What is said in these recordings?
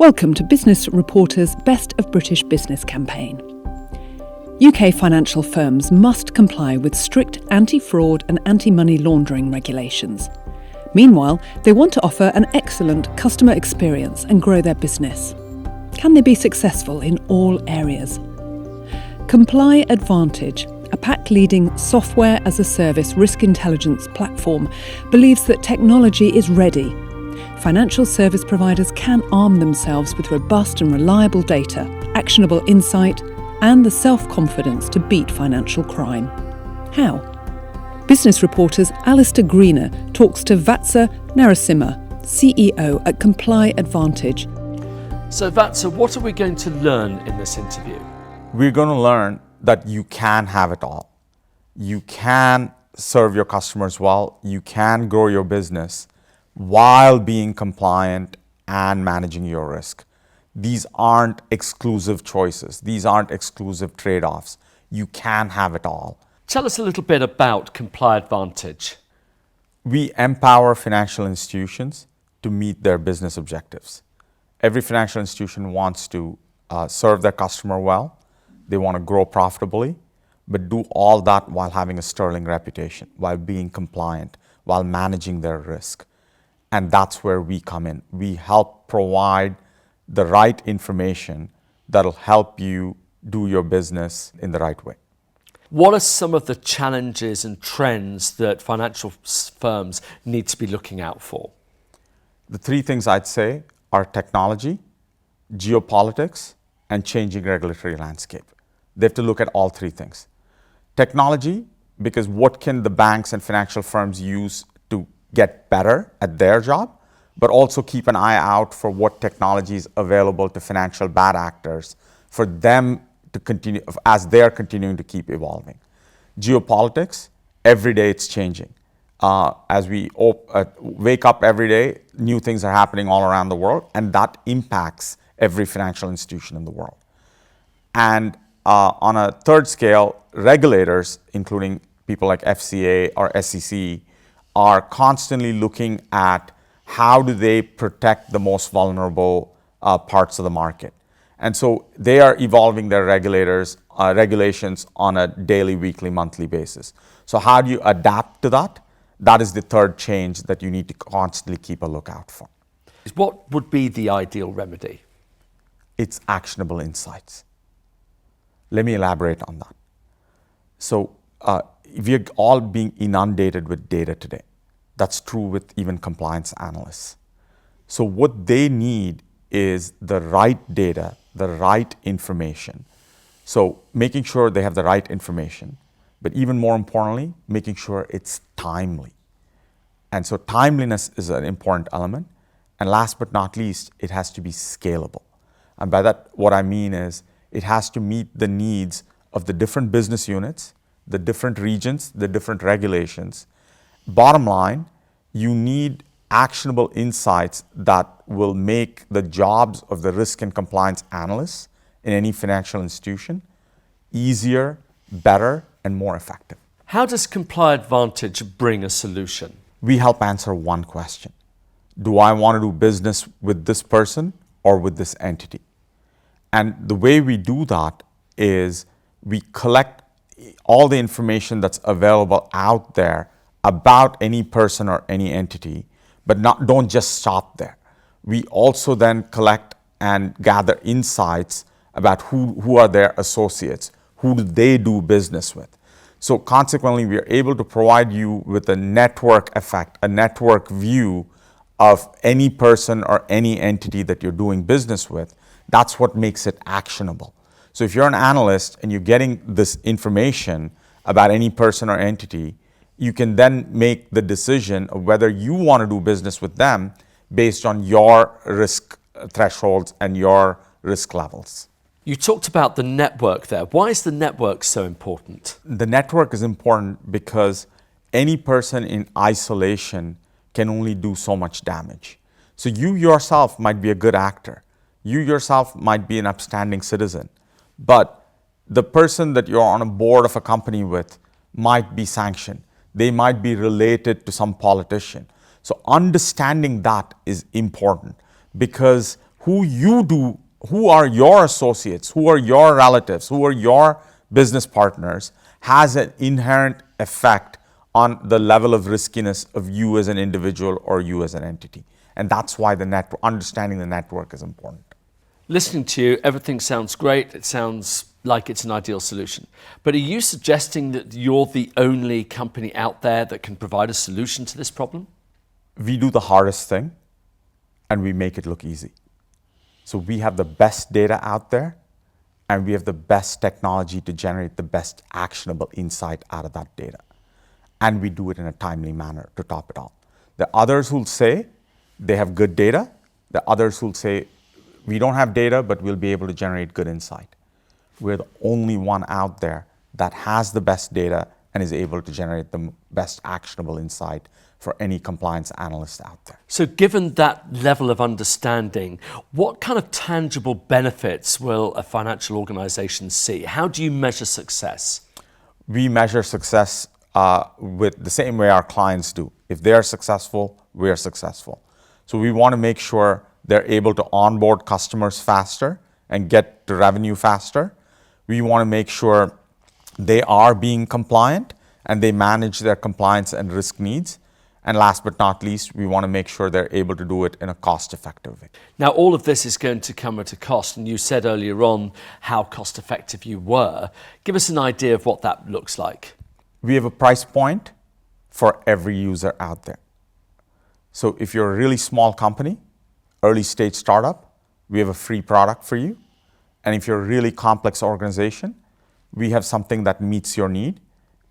Welcome to Business Reporter's Best of British Business campaign. UK financial firms must comply with strict anti-fraud and anti-money laundering regulations. Meanwhile, they want to offer an excellent customer experience and grow their business. Can they be successful in all areas? ComplyAdvantage, a pack-leading software-as-a-service risk intelligence platform, believes that technology is ready. Financial service providers can arm themselves with robust and reliable data, actionable insight, and the self-confidence to beat financial crime. How? Business Reporter's Alistair Greener talks to Vatsa Narasimha, CEO at ComplyAdvantage. So Vatsa, what are we going to learn in this interview? We're going to learn that you can have it all. You can serve your customers well. You can grow your business while being compliant and managing your risk. These aren't exclusive choices. These aren't exclusive trade-offs. You can have it all. Tell us a little bit about ComplyAdvantage. We empower financial institutions to meet their business objectives. Every financial institution wants to serve their customer well. They want to grow profitably, but do all that while having a sterling reputation, while being compliant, while managing their risk. And that's where we come in. We help provide the right information that'll help you do your business in the right way. What are some of the challenges and trends that financial firms need to be looking out for? The three things I'd say are technology, geopolitics, and changing regulatory landscape. They have to look at all three things. Technology, because what can the banks and financial firms use to get better at their job, but also keep an eye out for what technology is available to financial bad actors for them to continue as they're continuing to keep evolving. Geopolitics, every day it's changing. As we wake up every day, new things are happening all around the world, and that impacts every financial institution in the world. And on a third scale, regulators, including people like FCA or SEC, are constantly looking at how do they protect the most vulnerable parts of the market. And so they are evolving their regulations on a daily, weekly, monthly basis. So how do you adapt to that? That is the third change that you need to constantly keep a lookout for. What would be the ideal remedy? It's actionable insights. Let me elaborate on that. So we're all being inundated with data today. That's true with even compliance analysts. So what they need is the right data, the right information. So making sure they have the right information, but even more importantly, making sure it's timely. And so timeliness is an important element. And last but not least, it has to be scalable. And by that, what I mean is it has to meet the needs of the different business units, the different regions, the different regulations. Bottom line, you need actionable insights that will make the jobs of the risk and compliance analysts in any financial institution easier, better, and more effective. How does ComplyAdvantage bring a solution? We help answer one question. Do I want to do business with this person or with this entity? And the way we do that is we collect all the information that's available out there about any person or any entity, but don't just stop there. We also then collect and gather insights about who are their associates, who do they do business with. So consequently, we are able to provide you with a network effect, a network view of any person or any entity that you're doing business with. That's what makes it actionable. So if you're an analyst and you're getting this information about any person or entity, you can then make the decision of whether you want to do business with them based on your risk thresholds and your risk levels. You talked about the network there. Why is the network so important? The network is important because any person in isolation can only do so much damage. So you yourself might be a good actor. You yourself might be an upstanding citizen, but the person that you're on a board of a company with might be sanctioned. They might be related to some politician. So understanding that is important because who are your associates, who are your relatives, who are your business partners, has an inherent effect on the level of riskiness of you as an individual or you as an entity. And that's why understanding the network is important. Listening to you, everything sounds great. It sounds like it's an ideal solution. But are you suggesting that you're the only company out there that can provide a solution to this problem? We do the hardest thing and we make it look easy. So we have the best data out there and we have the best technology to generate the best actionable insight out of that data. And we do it in a timely manner to top it all. The others who'll say they have good data, the others who'll say we don't have data, but we'll be able to generate good insight. We're the only one out there that has the best data and is able to generate the best actionable insight for any compliance analyst out there. So given that level of understanding, what kind of tangible benefits will a financial organization see? How do you measure success? We measure success with the same way our clients do. If they're successful, we're successful. So we want to make sure they're able to onboard customers faster and get to revenue faster. We want to make sure they are being compliant and they manage their compliance and risk needs. And last but not least, we want to make sure they're able to do it in a cost-effective way. Now, all of this is going to come at a cost, and you said earlier on how cost-effective you were. Give us an idea of what that looks like. We have a price point for every user out there. So if you're a really small company, early stage startup, we have a free product for you. And if you're a really complex organization, we have something that meets your need,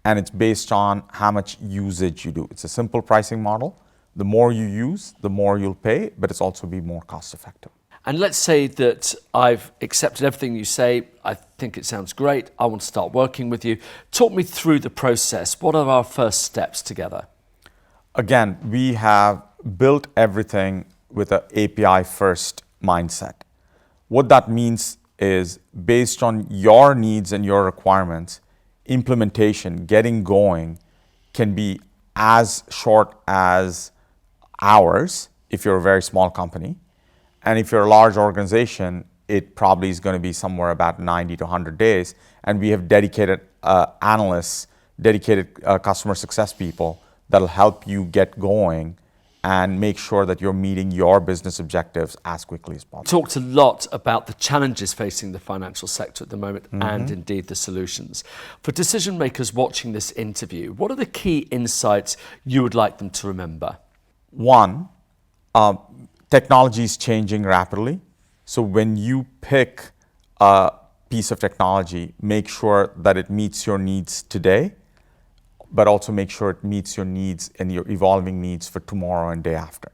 and it's based on how much usage you do. It's a simple pricing model. The more you use, the more you'll pay, but it's also be more cost effective. And let's say that I've accepted everything you say. I think it sounds great. I want to start working with you. Talk me through the process. What are our first steps together? Again, we have built everything with an API first mindset. What that means is based on your needs and your requirements, implementation, getting going can be as short as hours if you're a very small company. And if you're a large organization, it probably is going to be somewhere about 90 to 100 days. And we have dedicated analysts, dedicated customer success people that'll help you get going and make sure that you're meeting your business objectives as quickly as possible. Talked a lot about the challenges facing the financial sector at the moment and indeed the solutions. For decision makers watching this interview, what are the key insights you would like them to remember? One, technology is changing rapidly. So when you pick a piece of technology, make sure that it meets your needs today, but also make sure it meets your needs and your evolving needs for tomorrow and day after.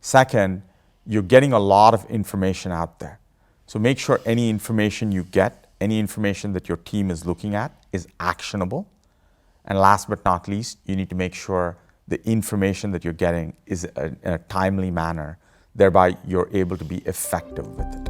Second, you're getting a lot of information out there. So make sure any information you get, any information that your team is looking at is actionable. And last but not least, you need to make sure the information that you're getting is in a timely manner, thereby you're able to be effective with it.